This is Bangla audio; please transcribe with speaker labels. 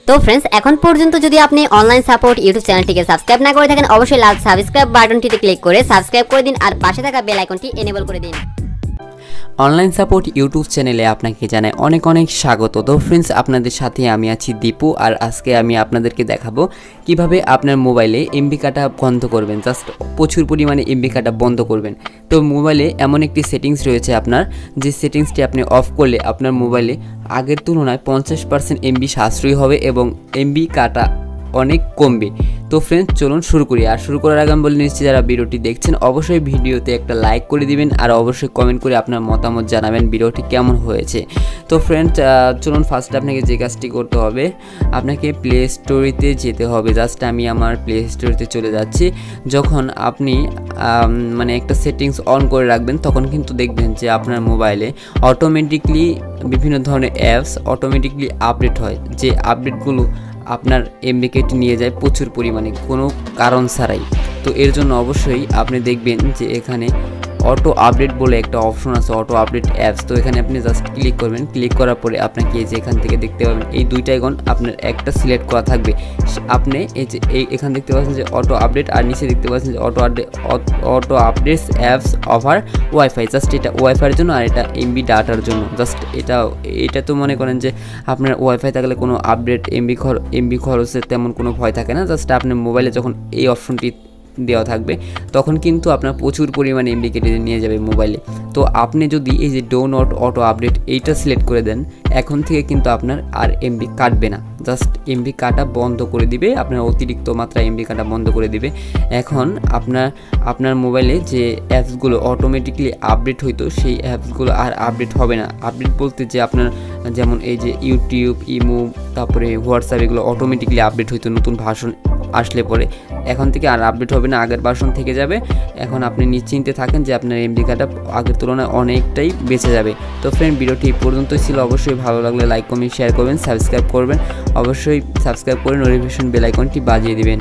Speaker 1: তো फ्रेंड्स এখন পর্যন্ত যদি আপনি অনলাইন সাপোর্ট ইউটিউব চ্যানেলটিকে সাবস্ক্রাইব না করে থাকেন অবশ্যই লাল সাবস্ক্রাইব বাটনটিতে ক্লিক করে সাবস্ক্রাইব করে দিন আর পাশে থাকা বেল আইকনটি এনেবল করে দিন।
Speaker 2: অনলাইন সাপোর্ট ইউটিউব চ্যানেলে আপনাকে জানাই অনেক অনেক স্বাগত। তো फ्रेंड्स আপনাদের সাথে আমি আছি দীপু আর আজকে আমি আপনাদেরকে দেখাবো কিভাবে আপনার মোবাইলে এমবি কাটা বন্ধ করবেন। জাস্ট প্রচুর পরিমাণে এমবি কাটা বন্ধ করবেন। তো মোবাইলে এমন একটি সেটিংস রয়েছে আপনার যে সেটিংসটি আপনি অফ করলে আপনার মোবাইলে আগের তুলনায় 50% এমবি সাশ্রয়ী হবে এবং এমবি কাটা অনেক কমবে। তো फ्रेंड्स চলুন শুরু করি। আর শুরু করার আগে আমি বলে নিচ্ছি যারা ভিডিওটি দেখছেন অবশ্যই ভিডিওতে একটা লাইক করে দিবেন আর অবশ্যই কমেন্ট করে আপনার মতামত জানাবেন ভিডিওটি কেমন হয়েছে। তো फ्रेंड्स চলুন ফার্স্টে আপনাকে যে কাজটি করতে হবে আপনাকে প্লে স্টোরেতে যেতে হবে। জাস্ট আমি আমার প্লে স্টোরেতে চলে যাচ্ছি। যখন আপনি মানে একটা সেটিংস অন করে রাখবেন তখন কিন্তু দেখবেন যে আপনার মোবাইলে অটোমেটিকলি বিভিন্ন ধরনের অ্যাপস অটোমেটিকলি আপডেট হয়, যে আপডেটগুলো আপনার এমবি কেটে নিয়ে যায় প্রচুর পরিমাণে কোনো কারণ ছাড়াই। তো এর জন্য অবশ্যই আপনি দেখবেন যে এখানে অটো আপডেট বলে একটা অপশন আছে, অটো আপডেট অ্যাপস। তো এখানে আপনি জাস্ট ক্লিক করবেন। ক্লিক করার পরে আপনাকে এই যে এখান থেকে দেখতে পাবেন এই দুইটা আইকন আপনার একটা সিলেক্ট করা থাকবে। আপনি এই যে এখানে দেখতে পাচ্ছেন যে অটো আপডেট আর নিচে দেখতে পাচ্ছেন যে auto updates apps offer wifi. Just এটা ওয়াইফাইয়ের জন্য আর এটা এমবি ডাটার জন্য। জাস্ট এটা তো মনে করেন যে আপনার ওয়াইফাই থাকলে কোনো আপডেট এমবি খরচের তেমন কোনো ভয় থাকে না। জাস্ট আপনার মোবাইলে যখন এই অপশনটি দেওয়া থাকবে তখন কিন্তু আপনার প্রচুর পরিমাণে এমবি কেটে নিয়ে যাবে মোবাইলে। তো আপনি যদি এই যে ডো নট অটো আপডেট এইটা সিলেক্ট করে দেন এখন থেকে কিন্তু আপনার আর এমবি কাটবে না, জাস্ট এমবি কাটা বন্ধ করে দিবে, আপনার অতিরিক্ত মাত্রা এমবি কাটা বন্ধ করে দিবে। এখন আপনার মোবাইলে যে অ্যাপসগুলো অটোমেটিকলি আপডেট হইতো সেই অ্যাপসগুলো আর আপডেট হবে না। আপডেট বলতে যে আপনার যেমন এই যে ইউটিউব, ইমো, তারপরে হোয়াটসঅ্যাপ এগুলো অটোমেটিকলি আপডেট হইতো নতুন ভার্সন আসলে পরে, এখন থেকে আর আপডেট হবে না, আগের ভার্সন থেকে যাবে। এখন আপনি নিশ্চিন্তে থাকেন যে আপনার এমবি কাটা আগের তুলনায় অনেকটাই বেঁচে যাবে। তো ফ্রেন্ড ভিডিওটি এই পর্যন্তই ছিল। অবশ্যই ভালো লাগলে লাইক কমেন্ট শেয়ার করবেন, সাবস্ক্রাইব করবেন, অবশ্যই সাবস্ক্রাইব করে নোটিফিকেশন বেল আইকনটি বাজিয়ে দিবেন।